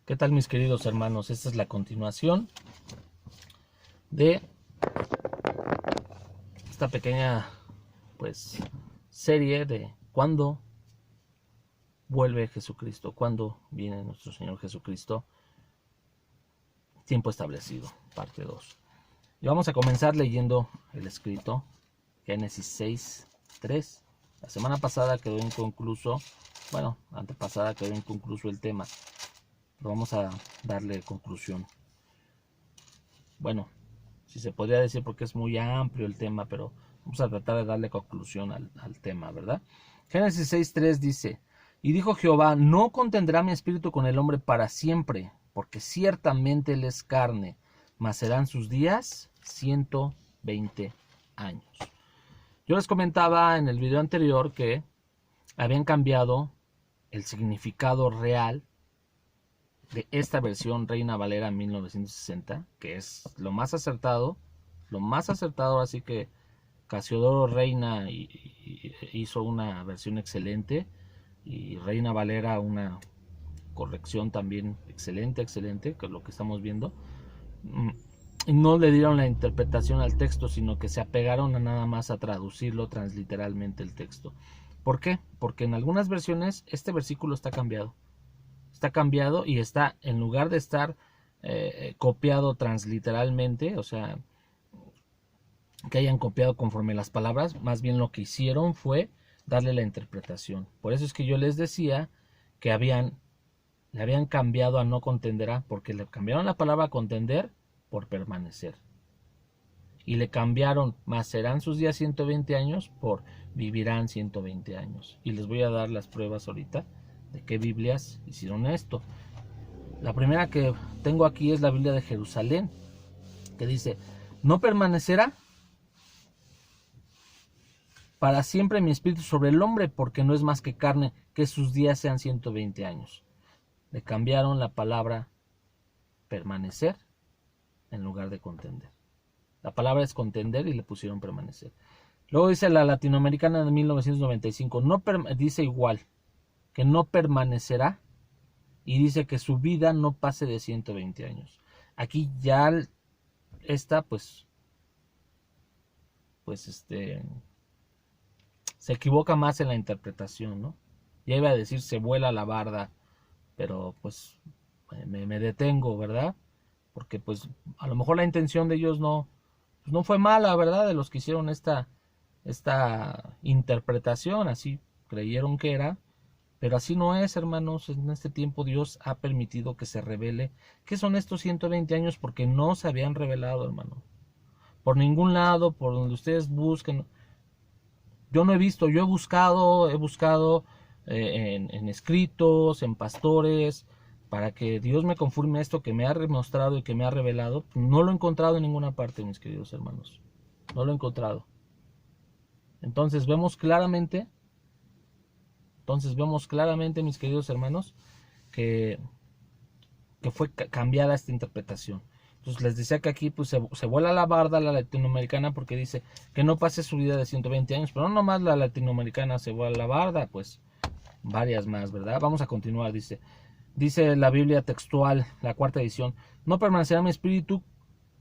¿Qué tal, mis queridos hermanos? Esta es la continuación de esta pequeña serie de cuándo vuelve Jesucristo, cuándo viene nuestro Señor Jesucristo, tiempo establecido, parte 2. Y vamos a comenzar leyendo el escrito, Génesis 6:3. La semana pasada quedó inconcluso, antepasada quedó inconcluso el tema. Pero vamos a darle conclusión. Bueno, si se podría decir, porque es muy amplio el tema, pero vamos a tratar de darle conclusión al tema, ¿verdad? Génesis 6:3 dice: Y dijo Jehová, no contendrá mi espíritu con el hombre para siempre, porque ciertamente él es carne, mas serán sus días 120 años. Yo les comentaba en el video anterior que habían cambiado el significado real de esta versión Reina Valera 1960, que es lo más acertado, así que Casiodoro Reina hizo una versión excelente y Reina Valera una corrección también excelente, que es lo que estamos viendo. No le dieron la interpretación al texto, sino que se apegaron a nada más a traducirlo transliteralmente el texto. ¿Por qué? Porque en algunas versiones este versículo está cambiado y está, en lugar de estar copiado transliteralmente, o sea, que hayan copiado conforme las palabras, más bien lo que hicieron fue darle la interpretación. Por eso es que yo les decía que le habían cambiado a no contenderá, porque le cambiaron la palabra contender por permanecer. Y le cambiaron, más serán sus días 120 años, por vivirán 120 años. Y les voy a dar las pruebas ahorita de qué Biblias hicieron esto. La primera que tengo aquí es la Biblia de Jerusalén, que dice: no permanecerá para siempre mi espíritu sobre el hombre, porque no es más que carne, que sus días sean 120 años. Le cambiaron la palabra permanecer en lugar de contender. La palabra es contender y le pusieron permanecer. Luego dice la latinoamericana de 1995, dice igual, que no permanecerá, y dice que su vida no pase de 120 años. Aquí ya esta se equivoca más en la interpretación, ¿no? Ya iba a decir se vuela la barda, pero pues me detengo, ¿verdad? Porque pues a lo mejor la intención de ellos no fue mala, ¿verdad? De los que hicieron esta interpretación, así creyeron que era, pero así no es, hermanos. En este tiempo Dios ha permitido que se revele qué son estos 120 años, porque no se habían revelado, hermano. Por ningún lado, por donde ustedes busquen. Yo no he visto, yo he buscado en escritos, en pastores, para que Dios me confirme esto que me ha demostrado y que me ha revelado. No lo he encontrado en ninguna parte, mis queridos hermanos. No lo he encontrado. Entonces vemos claramente, mis queridos hermanos, que fue cambiada esta interpretación. Entonces les decía que aquí pues se vuela la barda la latinoamericana, porque dice que no pase su vida de 120 años, pero no nomás la latinoamericana se vuela la barda, pues varias más, ¿verdad? Vamos a continuar, dice la Biblia textual, la cuarta edición: no permanecerá mi espíritu.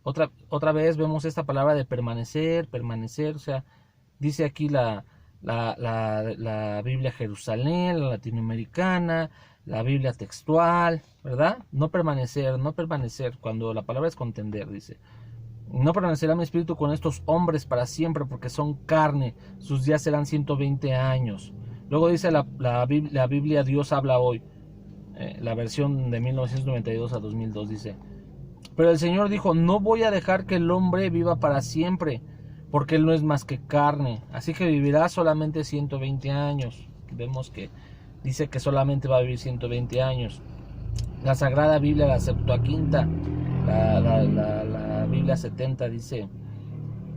Otra vez vemos esta palabra de permanecer, o sea, dice aquí la Biblia Jerusalén, la latinoamericana, la Biblia textual, ¿verdad? No permanecer, cuando la palabra es contender, dice: no permanecerá mi espíritu con estos hombres para siempre, porque son carne, sus días serán 120 años. Luego dice la Biblia Dios habla hoy, la versión de 1992 a 2002, dice: pero el Señor dijo, no voy a dejar que el hombre viva para siempre, porque él no es más que carne, así que vivirá solamente 120 años. Vemos que dice que solamente va a vivir 120 años. La Sagrada Biblia, la Septuaginta, la Biblia 70, dice: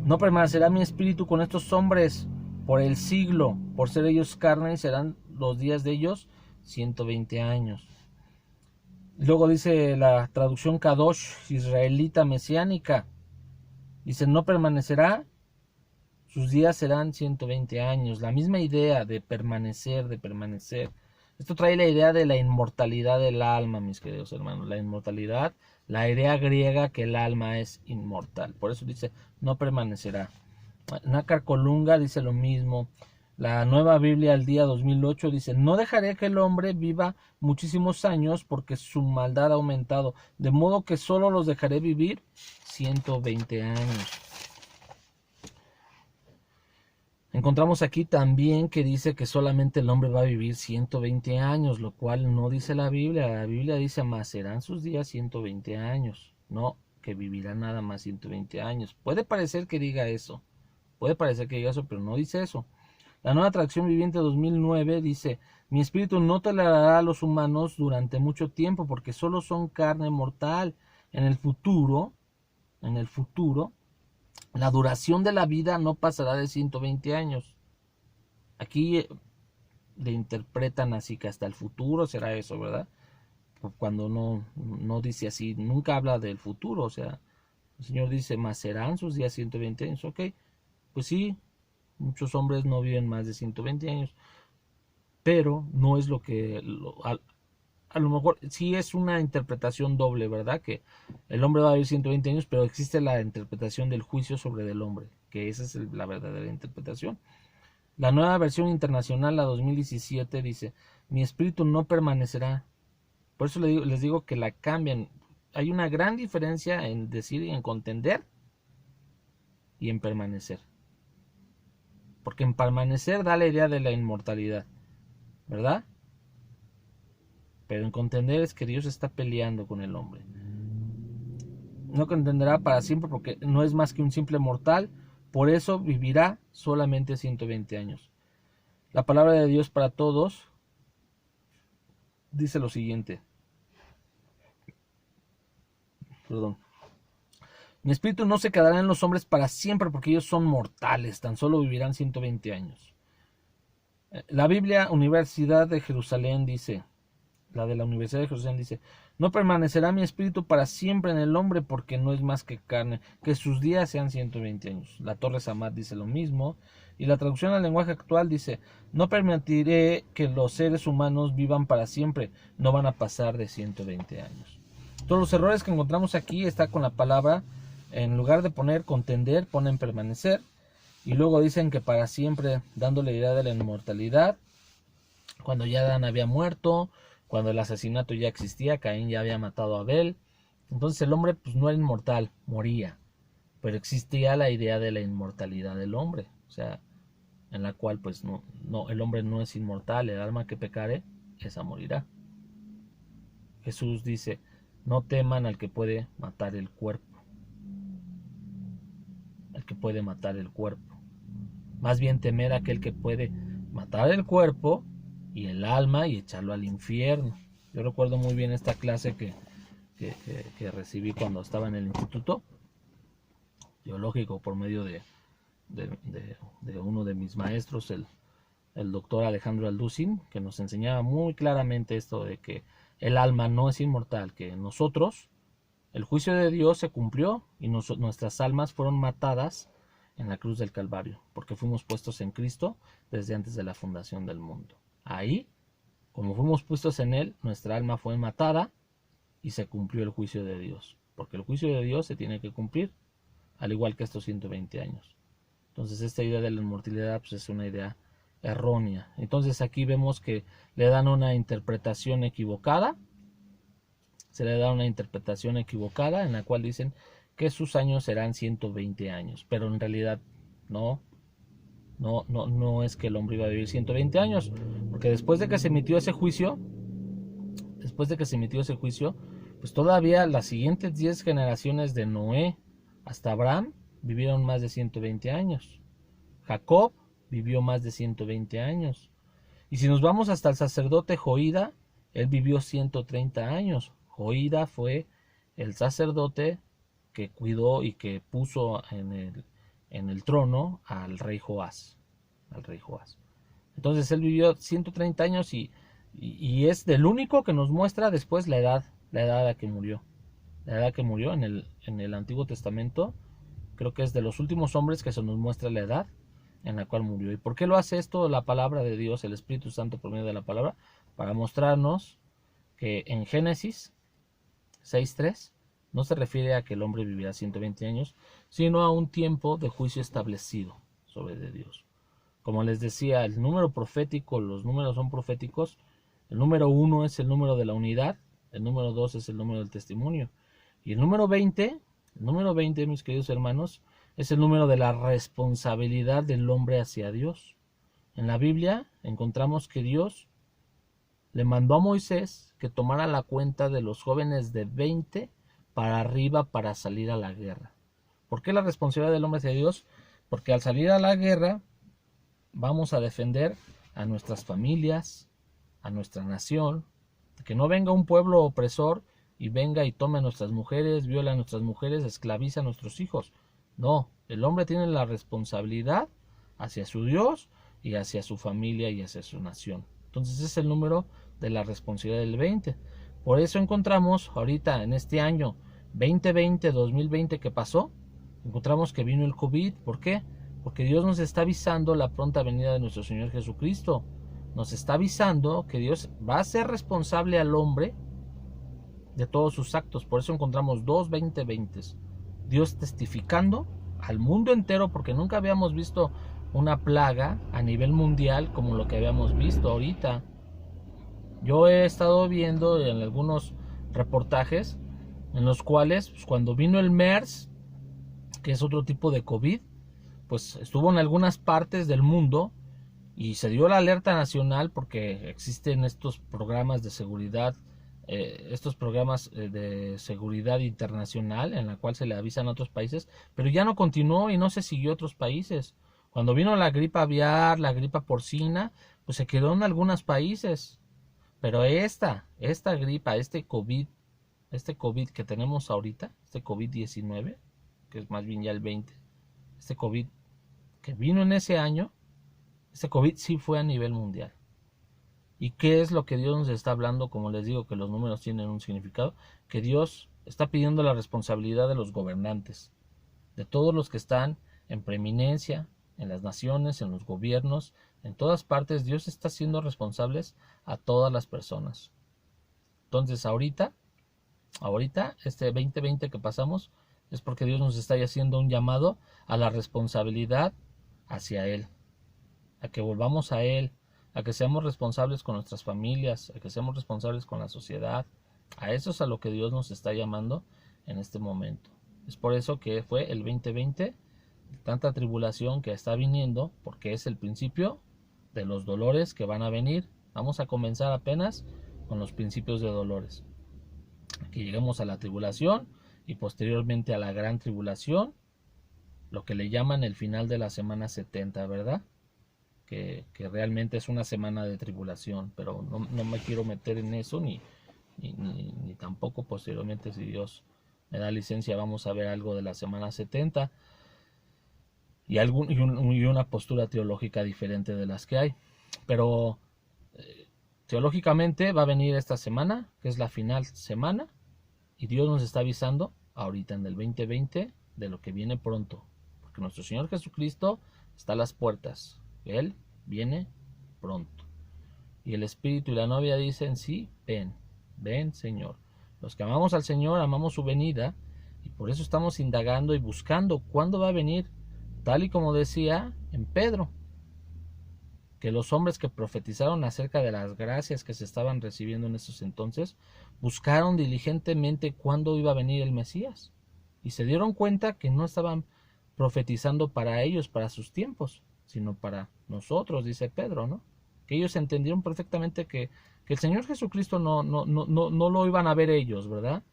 no permanecerá mi espíritu con estos hombres por el siglo, por ser ellos carne, y serán los días de ellos 120 años. Luego dice la traducción Kadosh israelita mesiánica, dice: no permanecerá, sus días serán 120 años. La misma idea de permanecer, Esto trae la idea de la inmortalidad del alma, mis queridos hermanos. La inmortalidad, la idea griega que el alma es inmortal. Por eso dice, no permanecerá. Nácar Colunga dice lo mismo. La Nueva Biblia al día 2008 dice, no dejaré que el hombre viva muchísimos años porque su maldad ha aumentado, de modo que solo los dejaré vivir 120 años. Encontramos aquí también que dice que solamente el hombre va a vivir 120 años, lo cual no dice la Biblia. La Biblia dice, más serán sus días 120 años, no que vivirá nada más 120 años. Puede parecer que diga eso, pero no dice eso. La Nueva Traducción Viviente 2009 dice, mi espíritu no tolerará a los humanos durante mucho tiempo porque solo son carne mortal. En el futuro, la duración de la vida no pasará de 120 años. Aquí le interpretan así que hasta el futuro será eso, ¿verdad? Cuando no dice así, nunca habla del futuro, o sea, el Señor dice, más serán sus días 120 años, ok, pues sí, muchos hombres no viven más de 120 años, pero no es lo que, a lo mejor sí es una interpretación doble, ¿verdad? Que el hombre va a vivir 120 años, pero existe la interpretación del juicio sobre el hombre, que esa es la verdadera interpretación. La Nueva Versión Internacional, la 2017, dice, mi espíritu no permanecerá. Por eso les digo que la cambian. Hay una gran diferencia en decir y en contender y en permanecer. Porque en permanecer da la idea de la inmortalidad, ¿verdad? Pero en contender es que Dios está peleando con el hombre. No contenderá para siempre porque no es más que un simple mortal, por eso vivirá solamente 120 años. La palabra de Dios para todos dice lo siguiente. Mi espíritu no se quedará en los hombres para siempre porque ellos son mortales, tan solo vivirán 120 años. La Biblia Universidad de Jerusalén dice, la de la Universidad de Jerusalén dice, no permanecerá mi espíritu para siempre en el hombre porque no es más que carne, que sus días sean 120 años. La Torre Samad dice lo mismo, y la traducción al lenguaje actual dice, no permitiré que los seres humanos vivan para siempre, no van a pasar de 120 años. Todos los errores que encontramos aquí está con la palabra, en lugar de poner contender, ponen permanecer, y luego dicen que para siempre, dándole idea de la inmortalidad, cuando ya Adán había muerto, cuando el asesinato ya existía, Caín ya había matado a Abel, entonces el hombre pues no era inmortal, moría, pero existía la idea de la inmortalidad del hombre, o sea, en la cual pues no, el hombre no es inmortal, el alma que pecare, esa morirá. Jesús dice, no teman al que puede matar el cuerpo, más bien temer a aquel que puede matar el cuerpo y el alma y echarlo al infierno. Yo recuerdo muy bien esta clase que recibí cuando estaba en el instituto teológico por medio de uno de mis maestros, el doctor Alejandro Alducin, que nos enseñaba muy claramente esto de que el alma no es inmortal, que nosotros, el juicio de Dios se cumplió y nuestras almas fueron matadas en la cruz del Calvario, porque fuimos puestos en Cristo desde antes de la fundación del mundo. Ahí, como fuimos puestos en Él, nuestra alma fue matada y se cumplió el juicio de Dios, porque el juicio de Dios se tiene que cumplir, al igual que estos 120 años. Entonces esta idea de la inmortalidad pues, es una idea errónea. Entonces aquí vemos que le dan una interpretación equivocada, en la cual dicen que sus años serán 120 años, pero en realidad no es que el hombre iba a vivir 120 años, porque después de que se emitió ese juicio, pues todavía las siguientes 10 generaciones de Noé hasta Abraham vivieron más de 120 años. Jacob vivió más de 120 años. Y si nos vamos hasta el sacerdote Joída, él vivió 130 años. Joída fue el sacerdote que cuidó y que puso en el trono al rey Joás. Entonces él vivió 130 años y es del único que nos muestra después la edad a la que murió. La edad que murió en el Antiguo Testamento, creo que es de los últimos hombres que se nos muestra la edad en la cual murió. ¿Y por qué lo hace esto la palabra de Dios, el Espíritu Santo por medio de la palabra? para mostrarnos que en Génesis 6:3 no se refiere a que el hombre vivirá 120 años, sino a un tiempo de juicio establecido sobre de Dios. Como les decía, el número profético, los números son proféticos. El número 1 es el número de la unidad, el número 2 es el número del testimonio. Y el número 20, mis queridos hermanos, es el número de la responsabilidad del hombre hacia Dios. En la Biblia encontramos que Dios le mandó a Moisés que tomara la cuenta de los jóvenes de 20 para arriba para salir a la guerra. ¿Por qué la responsabilidad del hombre hacia Dios? Porque al salir a la guerra vamos a defender a nuestras familias, a nuestra nación, que no venga un pueblo opresor y venga y tome a nuestras mujeres, viola a nuestras mujeres, esclaviza a nuestros hijos. No, el hombre tiene la responsabilidad hacia su Dios y hacia su familia y hacia su nación. Entonces es el número de la responsabilidad del 20. Por eso encontramos ahorita en este año 2020 que pasó, encontramos que vino el COVID. ¿Por qué? Porque Dios nos está avisando la pronta venida de nuestro Señor Jesucristo. Nos está avisando que Dios va a ser responsable al hombre de todos sus actos. Por eso encontramos 2020. Dios testificando al mundo entero, porque nunca habíamos visto una plaga a nivel mundial como lo que habíamos visto ahorita. Yo he estado viendo en algunos reportajes en los cuales cuando vino el MERS, que es otro tipo de COVID, pues estuvo en algunas partes del mundo y se dio la alerta nacional porque existen estos programas de seguridad, de seguridad internacional en la cual se le avisan a otros países, pero ya no continuó y no se siguió a otros países. Cuando vino la gripe aviar, la gripe porcina, pues se quedó en algunos países. Pero esta gripa, este COVID que tenemos ahorita, este COVID-19, que es más bien ya el 20, este COVID que vino en ese año, este COVID sí fue a nivel mundial. ¿Y qué es lo que Dios nos está hablando? Como les digo, que los números tienen un significado, que Dios está pidiendo la responsabilidad de los gobernantes, de todos los que están en preeminencia, en las naciones, en los gobiernos, en todas partes. Dios está siendo responsables a todas las personas. Entonces ahorita, este 2020 que pasamos, es porque Dios nos está haciendo un llamado a la responsabilidad hacia Él, a que volvamos a Él, a que seamos responsables con nuestras familias, a que seamos responsables con la sociedad. A eso es a lo que Dios nos está llamando en este momento. Es por eso que fue el 2020, tanta tribulación que está viniendo, porque es el principio de los dolores que van a venir. Vamos a comenzar apenas con los principios de dolores. Que lleguemos a la tribulación y posteriormente a la gran tribulación, lo que le llaman el final de la semana 70, ¿verdad? Que realmente es una semana de tribulación, pero no me quiero meter en eso, ni tampoco posteriormente, si Dios me da licencia, vamos a ver algo de la semana 70 y una postura teológica diferente de las que hay. Pero teológicamente va a venir esta semana, que es la final semana, y Dios nos está avisando ahorita en el 2020 de lo que viene pronto, porque nuestro Señor Jesucristo está a las puertas. Él viene pronto. Y el Espíritu y la novia dicen, sí, ven Señor. Los que amamos al Señor, amamos su venida, y por eso estamos indagando y buscando cuándo va a venir, tal y como decía en Pedro, que los hombres que profetizaron acerca de las gracias que se estaban recibiendo en esos entonces, buscaron diligentemente cuándo iba a venir el Mesías, y se dieron cuenta que no estaban profetizando para ellos, para sus tiempos, sino para nosotros, dice Pedro, ¿no? Que ellos entendieron perfectamente que el Señor Jesucristo no lo iban a ver ellos, ¿verdad?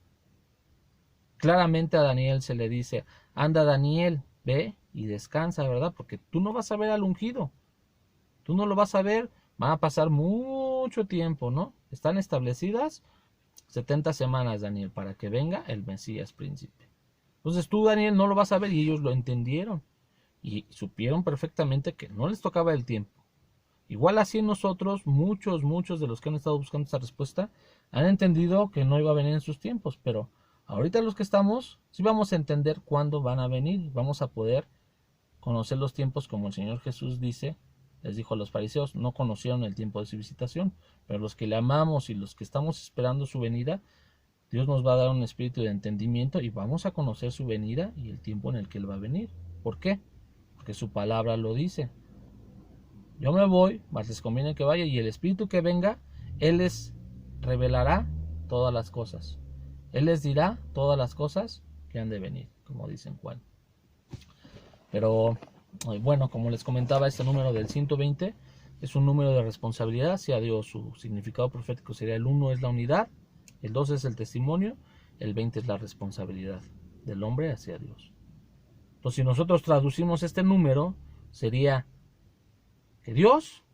Claramente a Daniel se le dice, anda Daniel, ve y descansa, ¿verdad? Porque tú no vas a ver al ungido, tú no lo vas a ver, van a pasar mucho tiempo, ¿no? Están establecidas 70 semanas, Daniel, para que venga el Mesías príncipe. Entonces tú, Daniel, no lo vas a ver, y ellos lo entendieron y supieron perfectamente que no les tocaba el tiempo. Igual así nosotros, muchos de los que han estado buscando esta respuesta, han entendido que no iba a venir en sus tiempos, pero ahorita los que estamos, sí vamos a entender cuándo van a venir, vamos a poder conocer los tiempos como el Señor Jesús dice les dijo a los fariseos, no conocieron el tiempo de su visitación, pero los que le amamos y los que estamos esperando su venida, Dios nos va a dar un espíritu de entendimiento y vamos a conocer su venida y el tiempo en el que Él va a venir. ¿Por qué? Porque su palabra lo dice. Yo me voy, mas les conviene que vaya, y el espíritu que venga, Él les revelará todas las cosas. Él les dirá todas las cosas que han de venir, como dice en Juan. Pero bueno, como les comentaba, este número del 120 es un número de responsabilidad hacia Dios. Su significado profético sería: el 1 es la unidad, el 2 es el testimonio, el 20 es la responsabilidad del hombre hacia Dios. Entonces, si nosotros traducimos este número, sería que Dios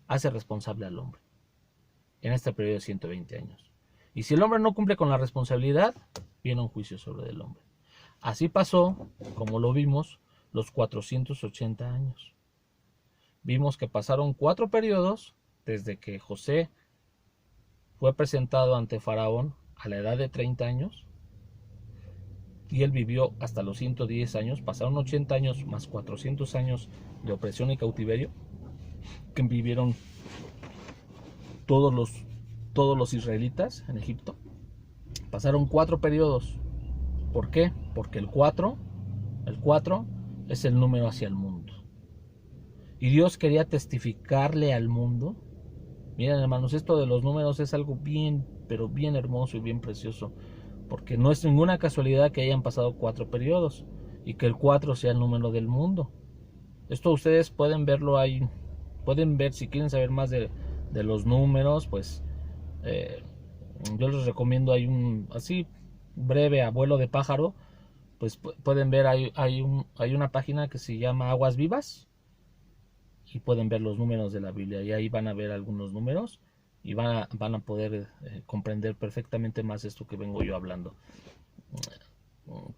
hace responsable al hombre en este periodo de 120 años. Y si el hombre no cumple con la responsabilidad, viene un juicio sobre el hombre. Así pasó, como lo vimos, los 480 años. Vimos que pasaron 4 periodos desde que José fue presentado ante Faraón a la edad de 30 años y él vivió hasta los 110 años. Pasaron 80 años más 400 años de opresión y cautiverio que vivieron todos los israelitas en Egipto. Pasaron 4 periodos. ¿Por qué? Porque el 4 es el número hacia el mundo. Y Dios quería testificarle al mundo. Miren, hermanos, esto de los números es algo bien, pero bien hermoso y bien precioso, porque no es ninguna casualidad que hayan pasado 4 periodos y que el 4 sea el número del mundo. Esto ustedes pueden verlo ahí, pueden ver, si quieren saber más de los números, pues yo les recomiendo, hay un así breve abuelo de pájaro, pues pueden ver, hay una página que se llama Aguas Vivas, y pueden ver los números de la Biblia, y ahí van a ver algunos números y van a poder comprender perfectamente más esto que vengo yo hablando.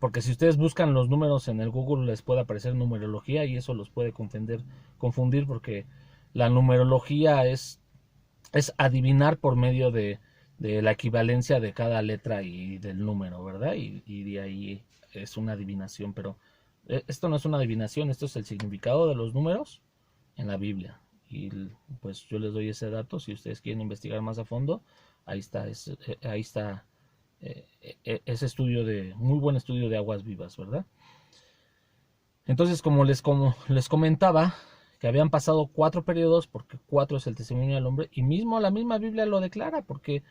Porque si ustedes buscan los números en el Google, les puede aparecer numerología y eso los puede confundir, porque la numerología es adivinar por medio de la equivalencia de cada letra y del número, ¿verdad? Y de ahí es una adivinación, pero esto no es una adivinación, esto es el significado de los números en la Biblia. Y pues yo les doy ese dato. Si ustedes quieren investigar más a fondo, ahí está ese estudio, muy buen estudio de Aguas Vivas, ¿verdad? Entonces, como les comentaba, que habían pasado 4 periodos, porque 4 es el testimonio del hombre, y mismo la misma Biblia lo declara, porque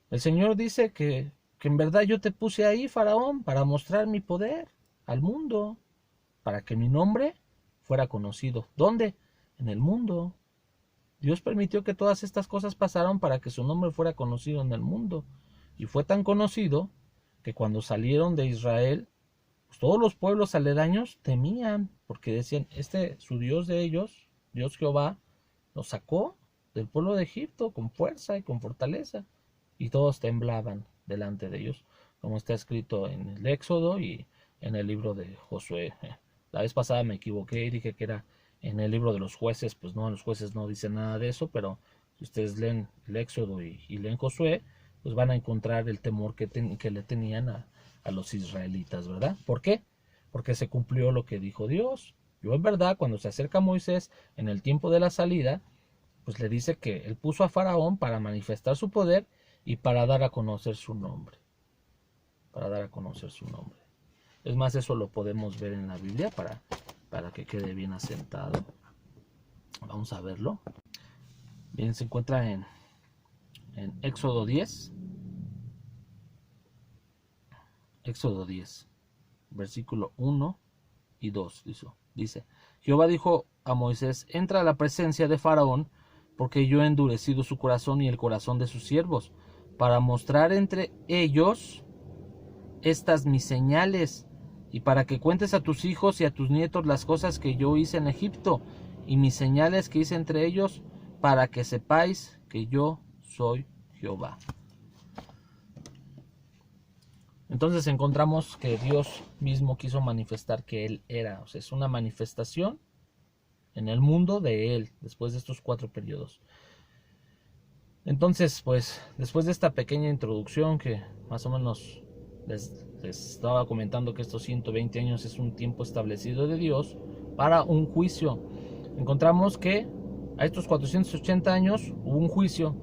el Señor dice que en verdad yo te puse ahí, Faraón, para mostrar mi poder al mundo, para que mi nombre fuera conocido. ¿Dónde? En el mundo. Dios permitió que todas estas cosas pasaran para que su nombre fuera conocido en el mundo. Y fue tan conocido que cuando salieron de Israel, pues todos los pueblos aledaños temían, porque decían, su Dios de ellos, Dios Jehová, los sacó del pueblo de Egipto con fuerza y con fortaleza. Y todos temblaban delante de ellos, como está escrito en el Éxodo y en el libro de Josué. La vez pasada me equivoqué y dije que era en el libro de los jueces. Pues no, en los jueces no dice nada de eso, pero si ustedes leen el Éxodo y leen Josué, pues van a encontrar el temor que le tenían a los israelitas, ¿verdad? ¿Por qué? Porque se cumplió lo que dijo Dios. Yo en verdad, cuando se acerca Moisés en el tiempo de la salida, pues le dice que él puso a Faraón para manifestar su poder y para dar a conocer su nombre. Para dar a conocer su nombre. Es más, eso lo podemos ver en la Biblia para que quede bien asentado. Vamos a verlo. Bien, se encuentra en Éxodo 10. Éxodo 10, versículo 1 y 2. Dice: Jehová dijo a Moisés: entra a la presencia de Faraón, porque yo he endurecido su corazón y el corazón de sus siervos, para mostrar entre ellos estas mis señales, y para que cuentes a tus hijos y a tus nietos las cosas que yo hice en Egipto, y mis señales que hice entre ellos, para que sepáis que yo soy Jehová. Entonces encontramos que Dios mismo quiso manifestar que Él era, o sea, es una manifestación en el mundo de Él, después de estos 4 periodos. Entonces, pues, después de esta pequeña introducción, que más o menos les estaba comentando que estos 120 años es un tiempo establecido de Dios para un juicio, encontramos que A estos 480 años hubo un juicio.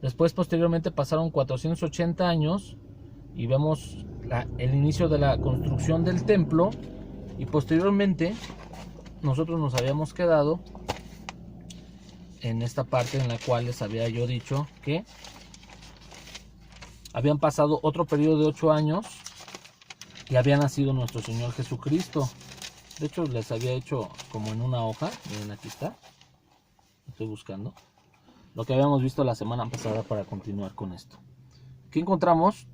Después, posteriormente, pasaron 480 años y vemos el inicio de la construcción del templo. Y posteriormente, nosotros nos habíamos quedado en esta parte en la cual les había yo dicho que habían pasado otro periodo de 8 años y había nacido nuestro Señor Jesucristo. De hecho, les había hecho como en una hoja. Miren, aquí está. Estoy buscando lo que habíamos visto la semana pasada para continuar con esto. ¿Qué encontramos?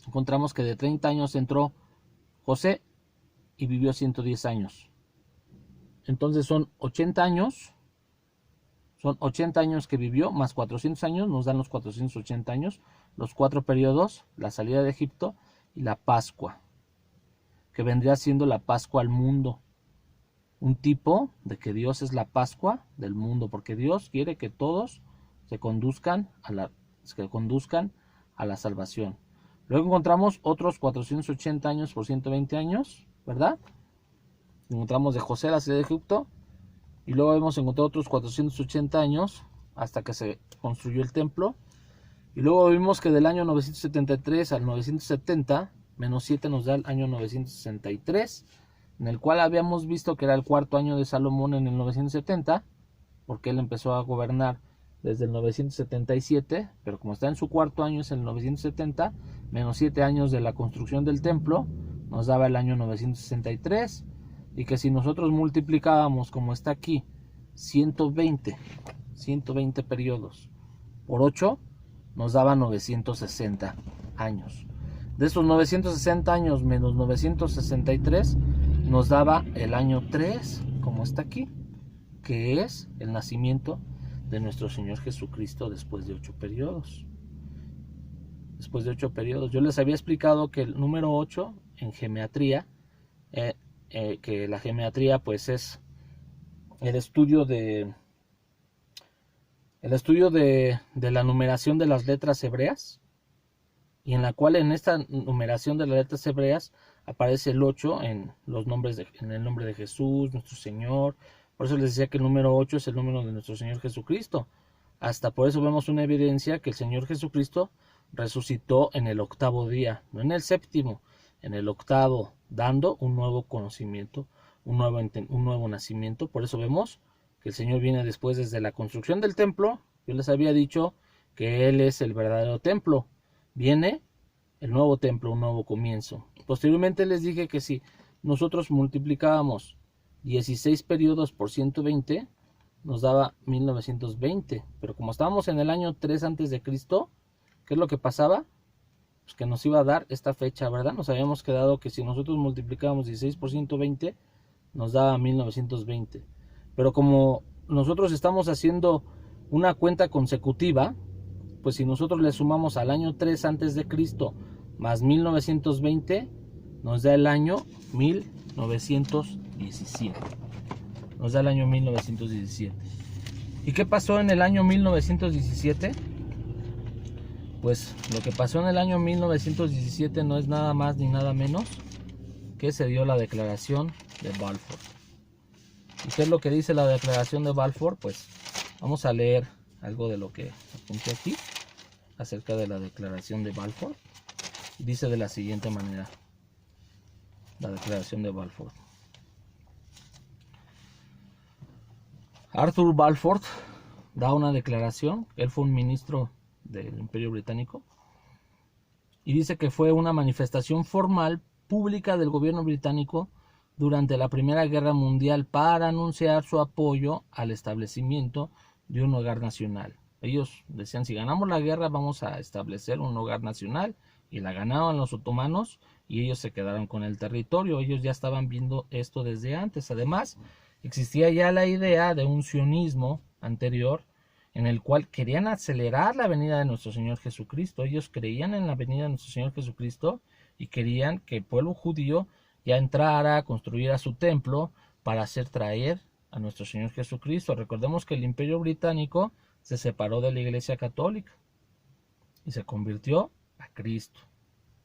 Encontramos que de 30 años entró José y vivió 110 años. Entonces son 80 años. Son 80 años que vivió, más 400 años, nos dan los 480 años, los 4 periodos, la salida de Egipto y la Pascua, que vendría siendo la Pascua al mundo. Un tipo de que Dios es la Pascua del mundo, porque Dios quiere que todos se conduzcan a la salvación. Luego encontramos otros 480 años por 120 años, ¿verdad? Encontramos de José la salida de Egipto. Y luego hemos encontrado otros 480 años hasta que se construyó el templo. Y luego vimos que del año 973 al 970, menos 7 nos da el año 963, en el cual habíamos visto que era el cuarto año de Salomón en el 970, porque él empezó a gobernar desde el 977, pero como está en su cuarto año es el 970, menos 7 años de la construcción del templo, nos daba el año 963, y que si nosotros multiplicábamos, como está aquí, 120 periodos por 8, nos daba 960 años. De esos 960 años menos 963, nos daba el año 3, como está aquí, que es el nacimiento de nuestro Señor Jesucristo después de 8 periodos. Después de 8 periodos. Yo les había explicado que el número 8 en geometría, que la geometría pues es el estudio de la numeración de las letras hebreas, y en la cual en esta numeración de las letras hebreas aparece el 8 en en el nombre de Jesús, nuestro Señor. Por eso les decía que el número 8 es el número de nuestro Señor Jesucristo. Hasta por eso vemos una evidencia que el Señor Jesucristo resucitó en el 8º día, no en el 7º, en el 8º, dando un nuevo conocimiento, un nuevo nacimiento. Por eso vemos que el Señor viene después desde la construcción del templo. Yo les había dicho que Él es el verdadero templo. Viene el nuevo templo, un nuevo comienzo. Posteriormente les dije que si nosotros multiplicábamos 16 periodos por 120, nos daba 1920. Pero como estábamos en el año 3 antes de Cristo, ¿qué es lo que pasaba? Pues que nos iba a dar esta fecha, ¿verdad? Nos habíamos quedado que si nosotros multiplicábamos 16 por 120, nos daba 1920. Pero como nosotros estamos haciendo una cuenta consecutiva, pues si nosotros le sumamos al año 3 antes de Cristo más 1920, nos da el año 1917. Nos da el año 1917. ¿Y qué pasó en el año 1917? Pues lo que pasó en el año 1917 no es nada más ni nada menos que se dio la declaración de Balfour. ¿Y qué es lo que dice la declaración de Balfour? Pues vamos a leer algo de lo que apunté aquí acerca de la declaración de Balfour. Dice de la siguiente manera la declaración de Balfour. Arthur Balfour da una declaración. Él fue un ministro del Imperio Británico y dice que fue una manifestación formal pública del gobierno británico durante la Primera Guerra Mundial para anunciar su apoyo al establecimiento de un hogar nacional. Ellos decían, si ganamos la guerra vamos a establecer un hogar nacional, y la ganaban los otomanos y ellos se quedaron con el territorio. Ellos ya estaban viendo esto desde antes. Además, existía ya la idea de un sionismo anterior en el cual querían acelerar la venida de nuestro Señor Jesucristo. Ellos creían en la venida de nuestro Señor Jesucristo y querían que el pueblo judío ya entrara, construyera su templo para hacer traer a nuestro Señor Jesucristo. Recordemos que el Imperio Británico se separó de la Iglesia Católica y se convirtió a Cristo.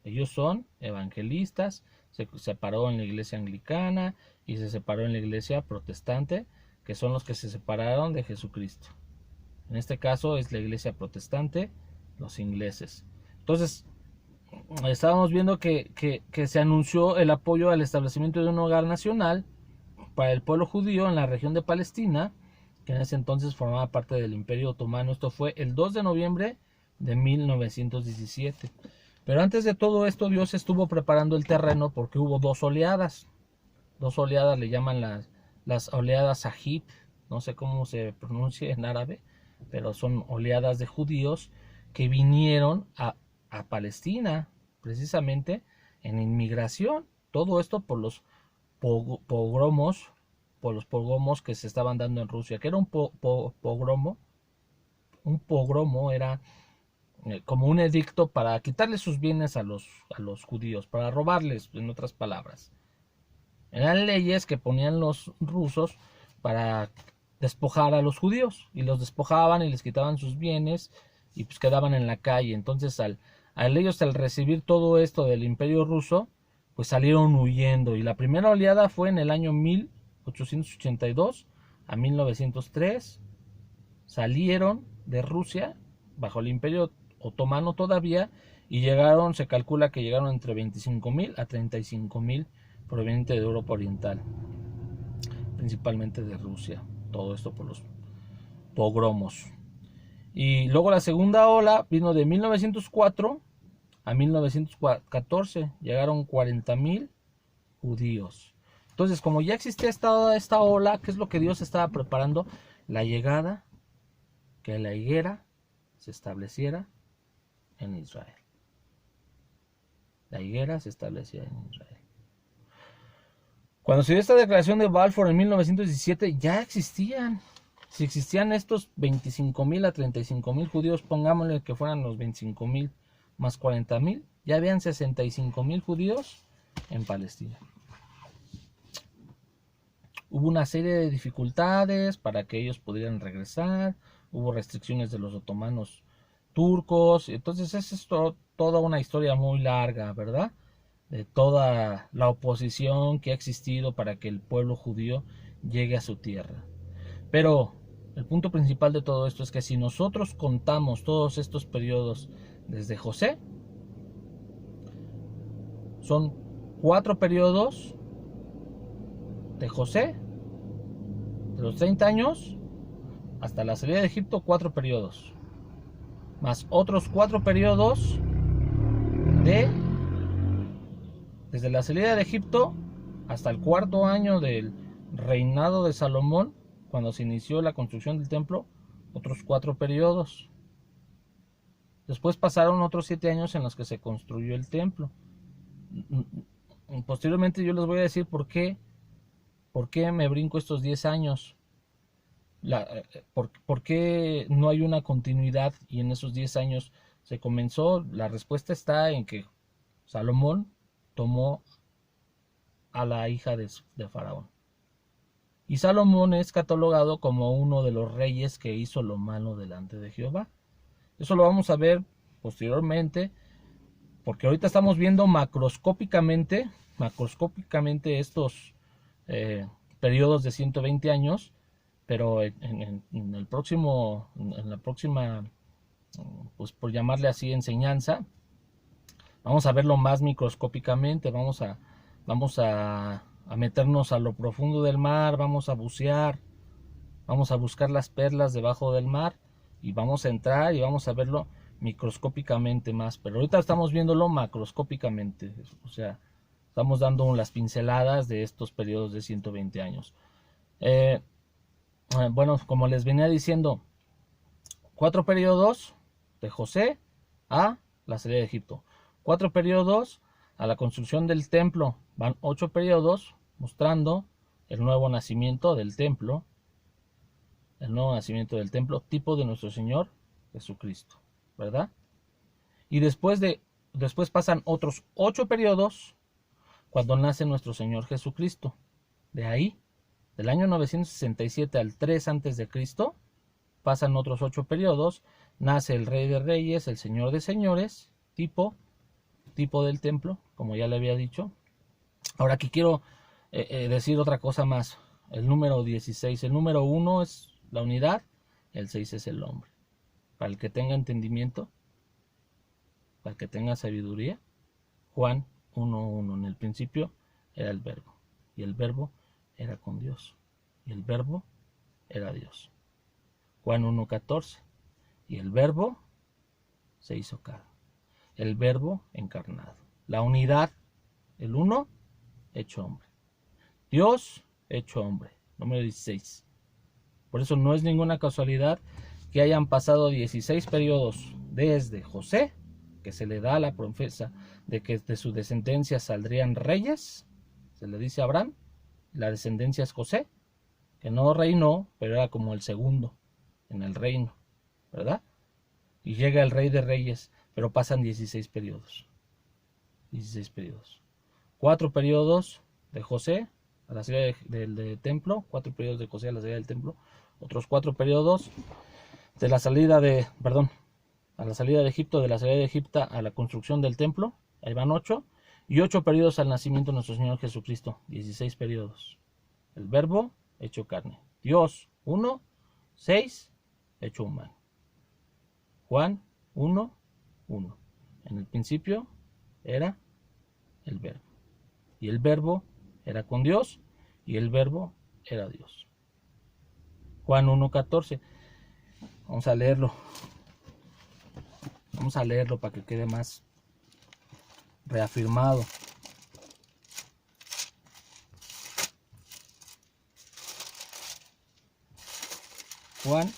Ellos son evangelistas, se separó en la Iglesia Anglicana y se separó en la Iglesia Protestante que son los que se separaron de Jesucristo. En este caso es la iglesia protestante, los ingleses. Entonces, estábamos viendo que se anunció el apoyo al establecimiento de un hogar nacional para el pueblo judío en la región de Palestina, que en ese entonces formaba parte del Imperio Otomano. Esto fue el 2 de noviembre de 1917. Pero antes de todo esto, Dios estuvo preparando el terreno porque hubo dos oleadas. Dos oleadas le llaman las oleadas Sahid, no sé cómo se pronuncia en árabe, pero son oleadas de judíos que vinieron a Palestina, precisamente en inmigración. Todo esto por los pogromos, que se estaban dando en Rusia. ¿Qué era un pogromo? Un pogromo era como un edicto para quitarles sus bienes a los judíos, para robarles, en otras palabras. Eran leyes que ponían los rusos para despojar a los judíos, y los despojaban y les quitaban sus bienes y pues quedaban en la calle. Entonces al recibir todo esto del Imperio Ruso, pues salieron huyendo, y la primera oleada fue en el año 1882 a 1903. Salieron de Rusia bajo el Imperio Otomano todavía, y llegaron, se calcula que llegaron entre 25,000 a 35,000 provenientes de Europa Oriental, principalmente de Rusia. Todo esto por los pogromos. Y luego la segunda ola vino de 1904 a 1914. Llegaron 40,000 judíos. Entonces, como ya existía esta ola, ¿qué es lo que Dios estaba preparando? La llegada, que la higuera se estableciera en Israel. La higuera se establecía en Israel. Cuando se dio esta declaración de Balfour en 1917, ya existían. Si existían estos 25,000 a 35,000 judíos, pongámosle que fueran los 25,000 más 40,000, ya habían 65,000 judíos en Palestina. Hubo una serie de dificultades para que ellos pudieran regresar, hubo restricciones de los otomanos turcos. Entonces es toda una historia muy larga, ¿verdad? De toda la oposición que ha existido para que el pueblo judío llegue a su tierra. Pero el punto principal de todo esto es que si nosotros contamos todos estos periodos desde José, son 4 periodos de José, de los 30 años hasta la salida de Egipto, 4 periodos, más otros 4 periodos desde la salida de Egipto hasta el 4.º año del reinado de Salomón, cuando se inició la construcción del templo, otros 4 periodos. Después pasaron otros 7 años en los que se construyó el templo. Posteriormente yo les voy a decir por qué me brinco estos 10 años. ¿Por qué no hay una continuidad y en esos 10 años se comenzó? La respuesta está en que Salomón tomó a la hija de Faraón. Y Salomón es catalogado como uno de los reyes que hizo lo malo delante de Jehová. Eso lo vamos a ver posteriormente, porque ahorita estamos viendo macroscópicamente estos periodos de 120 años, pero en la próxima, pues por llamarle así, enseñanza, vamos a verlo más microscópicamente. Vamos a meternos a lo profundo del mar, vamos a bucear, vamos a buscar las perlas debajo del mar, y vamos a entrar y vamos a verlo microscópicamente más. Pero ahorita estamos viéndolo macroscópicamente, o sea, estamos dando las pinceladas de estos periodos de 120 años. Bueno, como les venía diciendo, 4 periodos de José a la salida de Egipto, 4 periodos a la construcción del templo, van 8 periodos mostrando el nuevo nacimiento del templo, tipo de nuestro Señor Jesucristo, ¿verdad? Y después pasan otros 8 periodos cuando nace nuestro Señor Jesucristo. De ahí, del año 967 al 3 antes de Cristo, pasan otros 8 periodos. Nace el Rey de Reyes, el Señor de Señores, tipo del templo, como ya le había dicho. Ahora aquí quiero decir otra cosa más. el número 16. El número 1 es la unidad, el 6 es el hombre. Para el que tenga entendimiento, para el que tenga sabiduría, Juan 1:1. En el principio era el verbo, y el verbo era con Dios, y el verbo era Dios. Juan 1:14. Y el verbo se hizo carne. El verbo encarnado. La unidad, el uno, hecho hombre. Dios hecho hombre. Número 16. Por eso no es ninguna casualidad que hayan pasado 16 periodos desde José, que se le da la promesa de que de su descendencia saldrían reyes. Se le dice a Abraham, la descendencia es José, que no reinó, pero era como el segundo en el reino, ¿verdad? Y llega el rey de reyes, pero pasan 16 periodos. 16 periodos. 4 periodos de José a la salida del templo, 4 periodos de José a la salida del templo, otros 4 periodos de la salida de, a la salida de Egipto, de la salida de Egipto a la construcción del templo, ahí van 8, y 8 periodos al nacimiento de nuestro Señor Jesucristo, 16 periodos. El verbo hecho carne. Dios 1, 6, hecho humano. Juan 1:1. En el principio era el verbo. Y el verbo era con Dios, y el verbo era Dios. Juan 1:14. Vamos a leerlo. Vamos a leerlo para que quede más reafirmado. Juan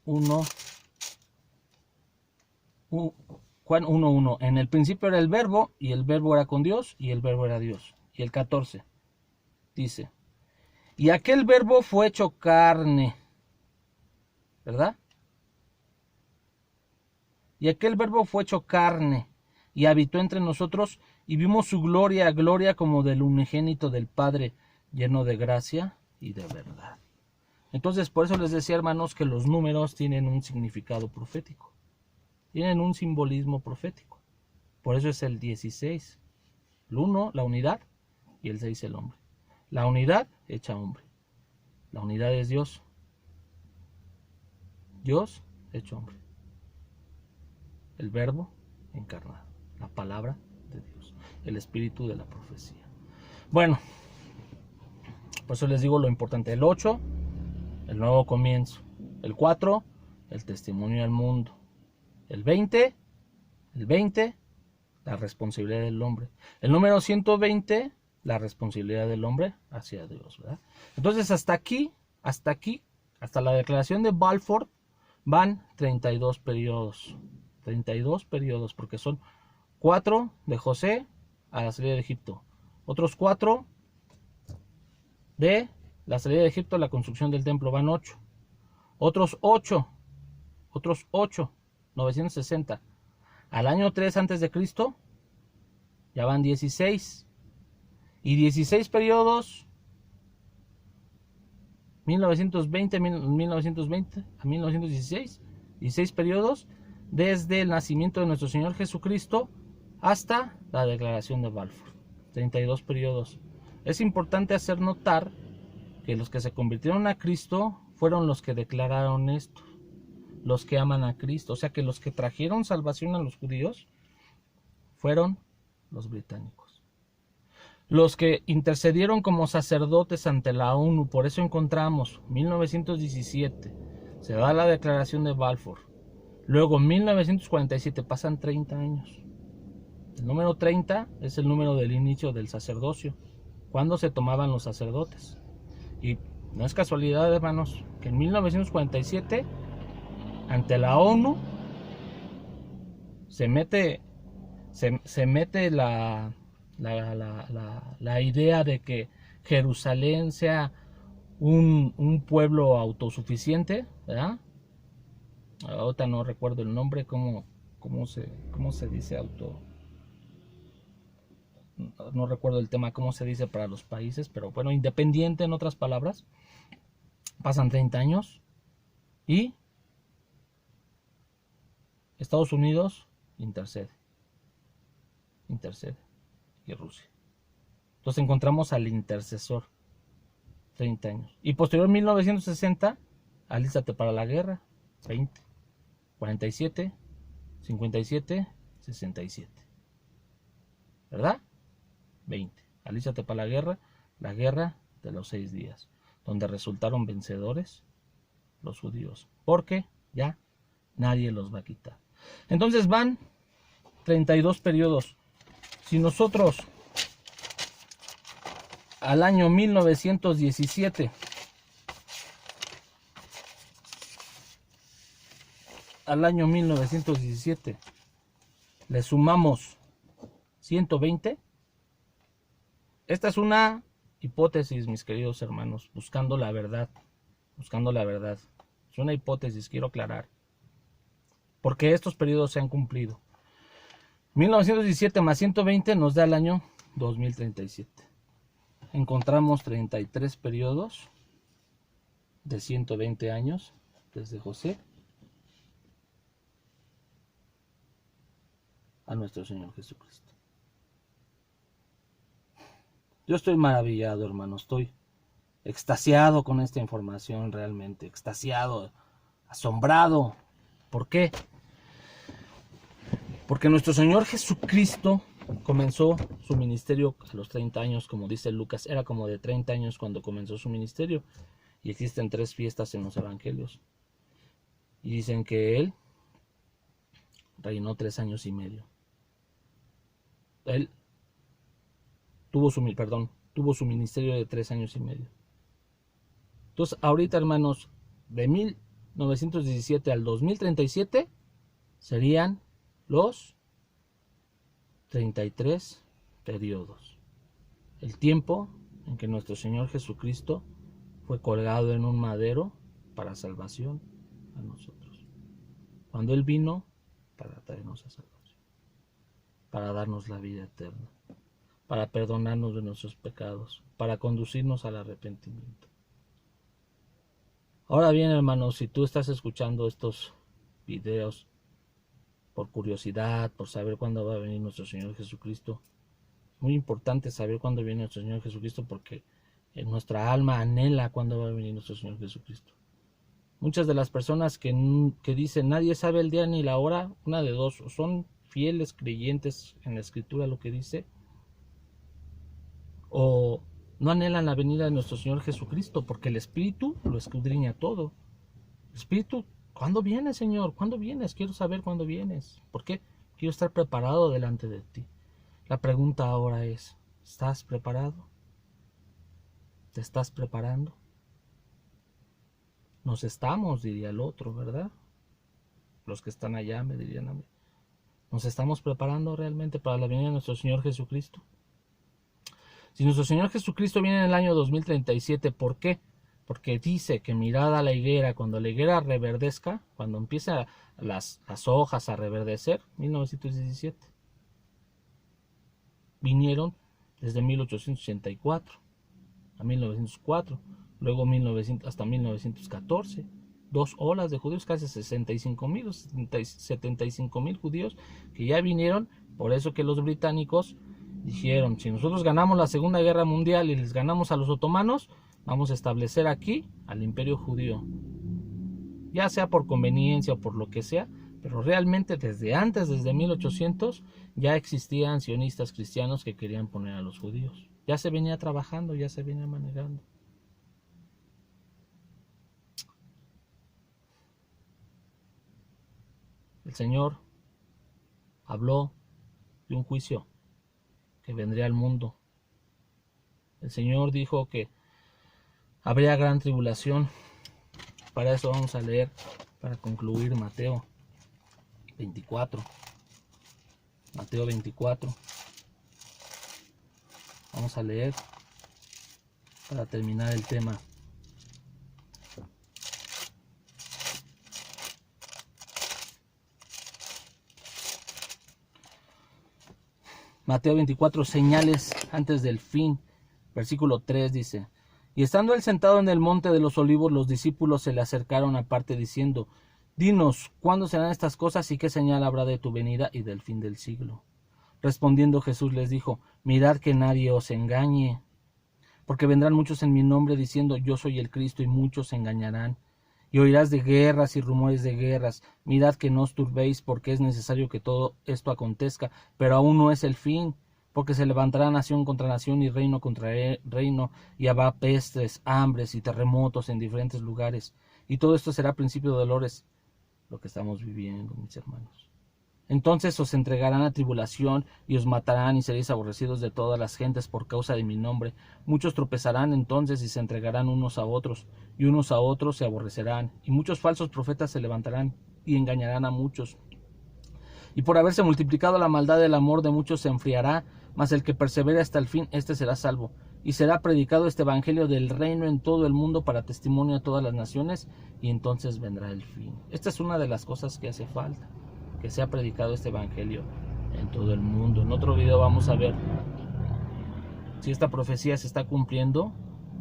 1:1. En el principio era el verbo, y el verbo era con Dios, y el verbo era Dios. Y el 14 dice, y aquel verbo fue hecho carne, ¿verdad? Y aquel verbo fue hecho carne, y habitó entre nosotros, y vimos su gloria, gloria como del unigénito del Padre, lleno de gracia y de verdad. Entonces, por eso les decía, hermanos, que los números tienen un significado profético. Tienen un simbolismo profético. Por eso es el 16. El 1, la unidad, y el 6, el hombre. La unidad hecha hombre. La unidad es Dios. Dios hecho hombre. El verbo encarnado. La palabra de Dios. El espíritu de la profecía. Bueno, por eso les digo lo importante. El 8, el nuevo comienzo. El 4, el testimonio al mundo. El 20, la responsabilidad del hombre. El número 120, la responsabilidad del hombre hacia Dios, ¿verdad? Entonces hasta aquí, hasta la declaración de Balfour, van 32 periodos. 32 periodos, porque son 4 de José a la salida de Egipto. Otros 4 de la salida de Egipto a la construcción del templo, van 8. Otros 8, 960. Al año 3 antes de Cristo ya van 16. Y 16 periodos, 1920 a 1916, 16 periodos desde el nacimiento de nuestro Señor Jesucristo hasta la declaración de Balfour. 32 periodos. Es importante hacer notar que los que se convirtieron a Cristo fueron los que declararon esto, los que aman a Cristo. O sea que los que trajeron salvación a los judíos fueron los británicos. Los que intercedieron como sacerdotes ante la ONU, por eso encontramos 1917, se da la declaración de Balfour. Luego 1947, pasan 30 años. El número 30 es el número del inicio del sacerdocio, cuando se tomaban los sacerdotes. Y no es casualidad, hermanos, que en 1947, ante la ONU, se mete la idea de que Jerusalén sea un pueblo autosuficiente, ¿verdad? Ahorita no recuerdo el nombre, cómo se dice no recuerdo el tema, cómo se dice para los países, pero bueno, independiente en otras palabras. Pasan 30 años y Estados Unidos intercede y Rusia. Entonces encontramos al intercesor, 30 años. Y posterior 1960, alístate para la guerra, 20, 47, 57, 67. ¿Verdad? 20. Alístate para la guerra de los 6 días, donde resultaron vencedores los judíos, porque ya nadie los va a quitar. Entonces van 32 periodos. Si nosotros al año 1917 le sumamos 120, esta es una hipótesis, mis queridos hermanos, buscando la verdad. Es una hipótesis, quiero aclarar, porque estos periodos se han cumplido. 1917 más 120 nos da el año 2037. Encontramos 33 periodos de 120 años desde José a nuestro Señor Jesucristo. Yo estoy maravillado, hermano, estoy extasiado con esta información, realmente extasiado, asombrado. ¿Por qué? Porque nuestro Señor Jesucristo comenzó su ministerio a los 30 años, como dice Lucas, era como de 30 años cuando comenzó su ministerio. Y existen 3 fiestas en los evangelios. Y dicen que Él reinó 3 años y medio. Él tuvo su ministerio de 3 años y medio. Entonces, ahorita, hermanos, de 1917 al 2037 serían los 33 periodos. El tiempo en que nuestro Señor Jesucristo fue colgado en un madero para salvación a nosotros. Cuando Él vino para traernos a salvación, para darnos la vida eterna, para perdonarnos de nuestros pecados, para conducirnos al arrepentimiento. Ahora bien, hermanos, si tú estás escuchando estos videos por curiosidad, por saber cuándo va a venir nuestro Señor Jesucristo, es muy importante saber cuándo viene nuestro Señor Jesucristo, porque en nuestra alma anhela cuándo va a venir nuestro Señor Jesucristo. Muchas de las personas que dicen nadie sabe el día ni la hora, una de dos, o son fieles creyentes en la Escritura lo que dice, o no anhelan la venida de nuestro Señor Jesucristo, porque el Espíritu lo escudriña todo. El Espíritu, ¿cuándo vienes, Señor? ¿Cuándo vienes? Quiero saber cuándo vienes. ¿Por qué? Quiero estar preparado delante de ti. La pregunta ahora es, ¿estás preparado? ¿Te estás preparando? Nos estamos, diría el otro, ¿verdad? Los que están allá me dirían a mí. ¿Nos estamos preparando realmente para la venida de nuestro Señor Jesucristo? Si nuestro Señor Jesucristo viene en el año 2037, ¿por qué? Porque dice que mirad a la higuera, cuando la higuera reverdezca, cuando empiezan las hojas a reverdecer, 1917. Vinieron desde 1884 a 1904, luego hasta 1914. 2 olas de judíos, casi 65,000, 75,000 judíos que ya vinieron. Por eso que los británicos dijeron, si nosotros ganamos la Segunda Guerra Mundial y les ganamos a los otomanos, vamos a establecer aquí al imperio judío. Ya sea por conveniencia o por lo que sea, pero realmente desde antes, desde 1800, ya existían sionistas cristianos que querían poner a los judíos. Ya se venía trabajando, ya se venía manejando. El Señor habló de un juicio que vendría al mundo. El Señor dijo que habría gran tribulación. Para eso vamos a leer, para concluir, Mateo 24. Mateo 24. Vamos a leer para terminar el tema. Mateo 24, señales antes del fin. Versículo 3 dice: Y estando él sentado en el monte de los olivos, los discípulos se le acercaron aparte diciendo: Dinos, ¿cuándo serán estas cosas y qué señal habrá de tu venida y del fin del siglo? Respondiendo Jesús les dijo: mirad que nadie os engañe, porque vendrán muchos en mi nombre diciendo: yo soy el Cristo, y muchos se engañarán. Y oirás de guerras y rumores de guerras. Mirad que no os turbéis, porque es necesario que todo esto acontezca, pero aún no es el fin, porque se levantará nación contra nación y reino contra reino, y habrá pestes, hambres y terremotos en diferentes lugares. Y todo esto será principio de dolores, lo que estamos viviendo, mis hermanos. Entonces os entregarán a tribulación y os matarán y seréis aborrecidos de todas las gentes por causa de mi nombre. Muchos tropezarán entonces y se entregarán unos a otros, y unos a otros se aborrecerán, y muchos falsos profetas se levantarán y engañarán a muchos. Y por haberse multiplicado la maldad, el amor de muchos se enfriará, mas el que persevere hasta el fin, éste será salvo. Y será predicado este evangelio del reino en todo el mundo para testimonio a todas las naciones, y entonces vendrá el fin. Esta es una de las cosas que hace falta, que sea predicado este evangelio en todo el mundo. En otro video vamos a ver si esta profecía se está cumpliendo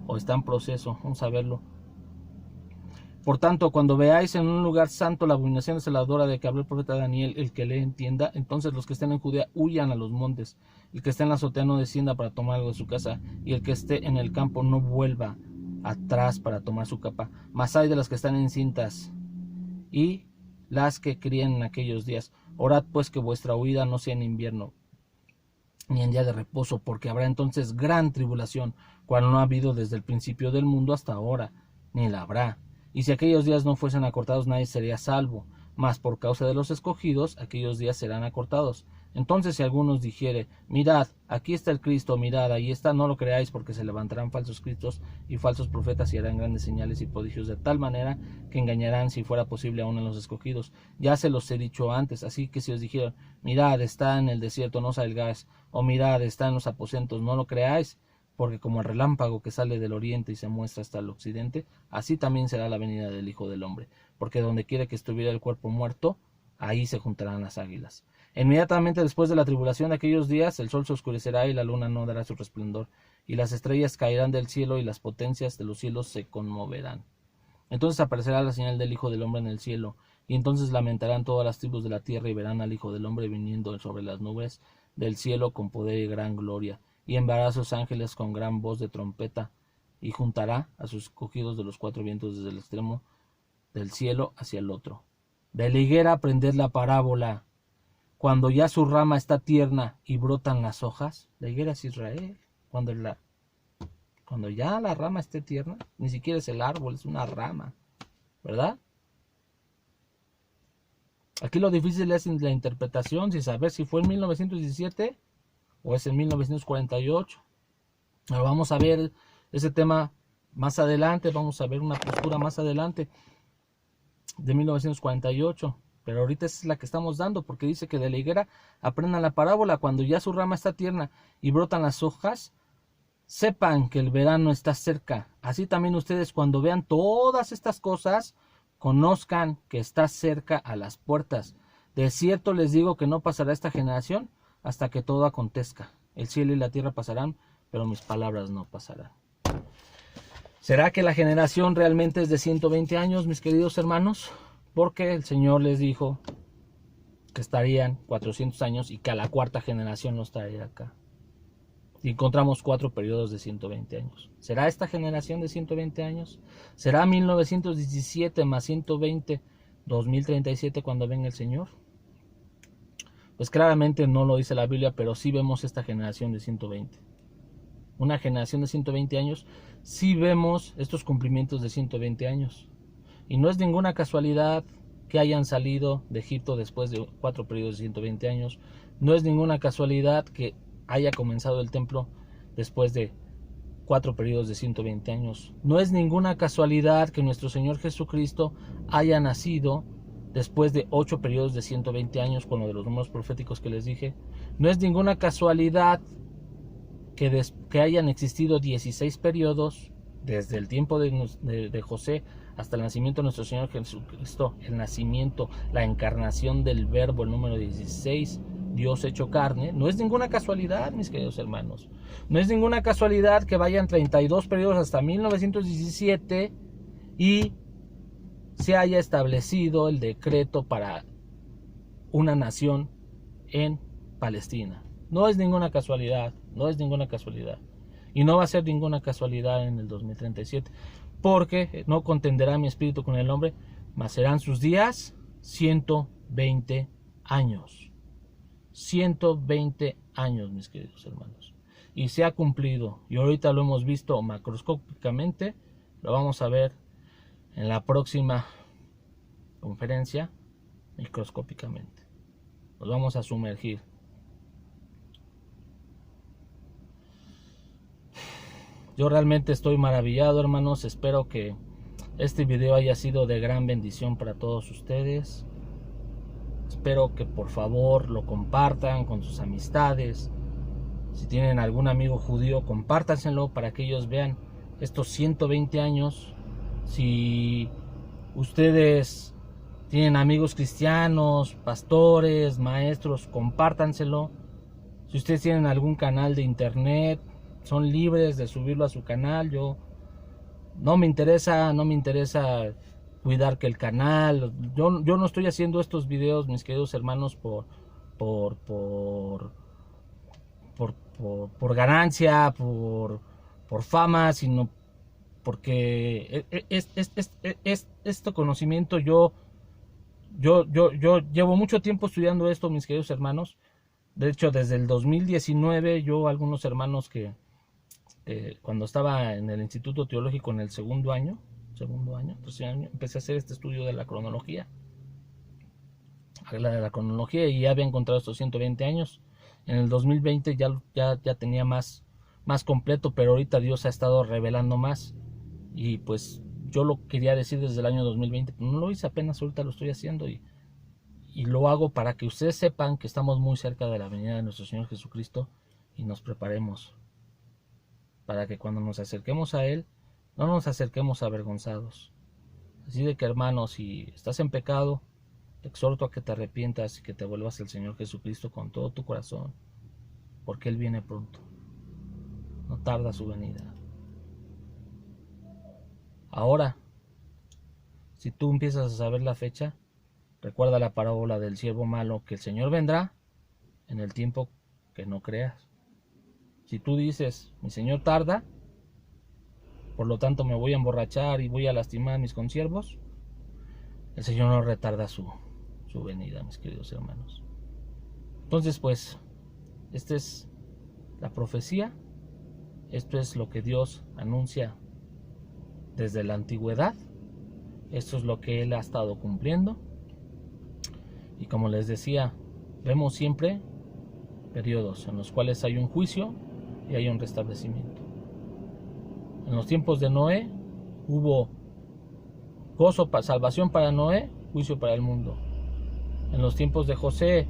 o está en proceso. Vamos a verlo. Por tanto, cuando veáis en un lugar santo la abominación desoladora de que habló el profeta Daniel, el que le entienda, entonces los que estén en Judea huyan a los montes. El que esté en la azotea no descienda para tomar algo de su casa, y el que esté en el campo no vuelva atrás para tomar su capa. Mas hay de las que están encintas y las que críen en aquellos días. Orad pues que vuestra huida no sea en invierno, ni en día de reposo, porque habrá entonces gran tribulación, cual no ha habido desde el principio del mundo hasta ahora, ni la habrá. Y si aquellos días no fuesen acortados, nadie sería salvo, mas por causa de los escogidos, aquellos días serán acortados. Entonces si algunos dijere: mirad, aquí está el Cristo, mirad, ahí está, no lo creáis, porque se levantarán falsos cristos y falsos profetas y harán grandes señales y prodigios, de tal manera que engañarán, si fuera posible, aún en los escogidos. Ya se los he dicho antes, así que si os dijeron: mirad, está en el desierto, no salgáis, o mirad, está en los aposentos, no lo creáis, porque como el relámpago que sale del oriente y se muestra hasta el occidente, así también será la venida del Hijo del Hombre. Porque donde quiera que estuviera el cuerpo muerto, ahí se juntarán las águilas. Inmediatamente después de la tribulación de aquellos días, el sol se oscurecerá y la luna no dará su resplandor, y las estrellas caerán del cielo y las potencias de los cielos se conmoverán. Entonces aparecerá la señal del Hijo del Hombre en el cielo, y entonces lamentarán todas las tribus de la tierra y verán al Hijo del Hombre viniendo sobre las nubes del cielo con poder y gran gloria. Y enviará a sus ángeles con gran voz de trompeta, y juntará a sus escogidos de los cuatro vientos desde el extremo del cielo hacia el otro. De la higuera aprended la parábola. Cuando ya su rama está tierna y brotan las hojas, la higuera es Israel. Cuando ya la rama esté tierna, ni siquiera es el árbol, es una rama, ¿verdad? Aquí lo difícil es la interpretación, sin saber si fue en 1917 o es en 1948. Pero vamos a ver ese tema más adelante, vamos a ver una postura más adelante de 1948. Pero ahorita es la que estamos dando, porque dice que de la higuera aprendan la parábola. Cuando ya su rama está tierna y brotan las hojas, sepan que el verano está cerca. Así también ustedes, cuando vean todas estas cosas, conozcan que está cerca a las puertas. De cierto les digo que no pasará esta generación hasta que todo acontezca. El cielo y la tierra pasarán, pero mis palabras no pasarán. ¿Será que la generación realmente es de 120 años, mis queridos hermanos? Porque el Señor les dijo que estarían 400 años y que a la cuarta generación no estaría acá. Y encontramos 4 periodos de 120 años. ¿Será esta generación de 120 años? ¿Será 1917 más 120, 2037 cuando venga el Señor? Pues claramente no lo dice la Biblia, pero sí vemos esta generación de 120. Una generación de 120 años, sí vemos estos cumplimientos de 120 años. Y no es ninguna casualidad que hayan salido de Egipto después de 4 periodos de 120 años. No es ninguna casualidad que haya comenzado el templo después de 4 periodos de 120 años. No es ninguna casualidad que nuestro Señor Jesucristo haya nacido después de 8 periodos de 120 años, con lo de los números proféticos que les dije. No es ninguna casualidad que hayan existido 16 periodos desde el tiempo de José hasta el nacimiento de nuestro Señor Jesucristo, el nacimiento, la encarnación del Verbo, el número 16, Dios hecho carne. No es ninguna casualidad, mis queridos hermanos. No es ninguna casualidad que vayan 32 periodos hasta 1917 y se haya establecido el decreto para una nación en Palestina. No es ninguna casualidad, no es ninguna casualidad. Y no va a ser ninguna casualidad en el 2037, porque no contenderá mi espíritu con el hombre, mas serán sus días 120 años. 120 años, mis queridos hermanos. Y se ha cumplido. Y ahorita lo hemos visto macroscópicamente. Lo vamos a ver en la próxima conferencia microscópicamente. Nos vamos a sumergir. Yo realmente estoy maravillado, hermanos. Espero que este video haya sido de gran bendición para todos ustedes. Espero que por favor lo compartan con sus amistades. Si tienen algún amigo judío, compártanselo para que ellos vean estos 120 años. Si ustedes tienen amigos cristianos, pastores, maestros, compártanselo. Si ustedes tienen algún canal de internet, son libres de subirlo a su canal. Yo no me interesa cuidar que el canal. Yo no estoy haciendo estos videos, mis queridos hermanos, por ganancia, por fama, sino porque este conocimiento yo llevo mucho tiempo estudiando esto, mis queridos hermanos. De hecho, desde el 2019, algunos hermanos que cuando estaba en el Instituto Teológico en el segundo año, empecé a hacer este estudio de la cronología. Y ya había encontrado estos 120 años. En el 2020 ya tenía más completo, pero ahorita Dios ha estado revelando más. Y pues yo lo quería decir desde el año 2020, pero no lo hice apenas, ahorita lo estoy haciendo y lo hago para que ustedes sepan que estamos muy cerca de la venida de nuestro Señor Jesucristo y nos preparemos para que cuando nos acerquemos a Él, no nos acerquemos avergonzados. Así de que, hermanos, si estás en pecado, te exhorto a que te arrepientas y que te vuelvas al Señor Jesucristo con todo tu corazón, porque Él viene pronto. No tarda su venida. Ahora, si tú empiezas a saber la fecha, recuerda la parábola del siervo malo, que el Señor vendrá en el tiempo que no creas. Si tú dices, mi Señor tarda, por lo tanto me voy a emborrachar y voy a lastimar a mis consiervos, el Señor no retarda su venida, mis queridos hermanos. Entonces, pues, esta es la profecía. Esto es lo que Dios anuncia desde la antigüedad. Esto es lo que Él ha estado cumpliendo. Y como les decía, vemos siempre periodos en los cuales hay un juicio y hay un restablecimiento. En los tiempos de Noé hubo gozo, salvación para Noé, juicio para el mundo. En los tiempos de José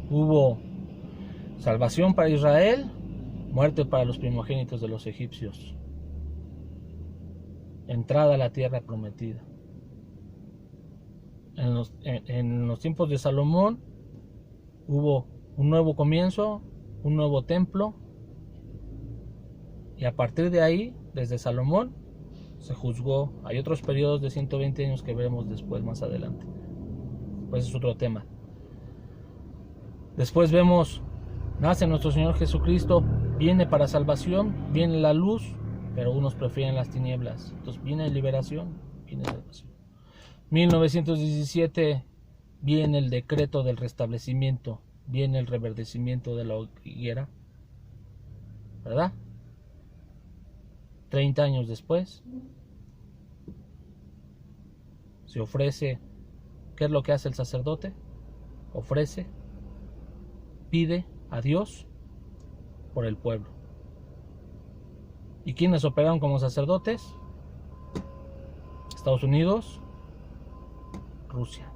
hubo salvación para Israel, muerte para los primogénitos de los egipcios, entrada a la tierra prometida. En los tiempos de Salomón hubo un nuevo comienzo, un nuevo templo, y a partir de ahí, desde Salomón, se juzgó. Hay otros periodos de 120 años que veremos después, más adelante. Pues es otro tema. Después vemos, nace nuestro Señor Jesucristo, viene para salvación, viene la luz, pero unos prefieren las tinieblas. Entonces viene liberación, viene salvación. 1917 viene el decreto del restablecimiento, viene el reverdecimiento de la higuera, ¿verdad? 30 años después se ofrece. ¿Qué es lo que hace el sacerdote? Ofrece, pide a Dios por el pueblo. ¿Y quiénes operaron como sacerdotes? Estados Unidos, Rusia.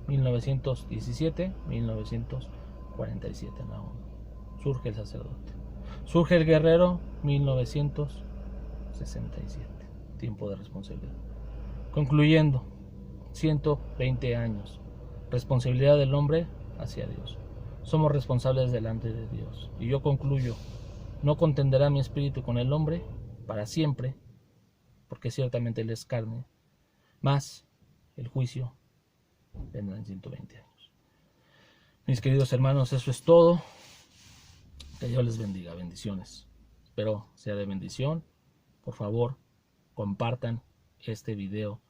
1917, 1947 en la ONU. Surge el sacerdote. Surge el guerrero, 1967. Tiempo de responsabilidad. Concluyendo, 120 años. Responsabilidad del hombre hacia Dios. Somos responsables delante de Dios. Y yo concluyo, no contenderá mi espíritu con el hombre para siempre, porque ciertamente él es carne, mas el juicio vendrá en 120 años. Mis queridos hermanos, eso es todo. Que Dios les bendiga. Bendiciones. Espero sea de bendición. Por favor, compartan este video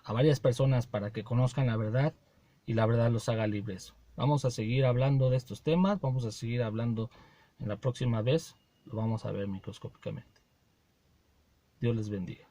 a varias personas para que conozcan la verdad y la verdad los haga libres. Vamos a seguir hablando de estos temas. Vamos a seguir hablando en la próxima vez. Lo vamos a ver microscópicamente. Dios les bendiga.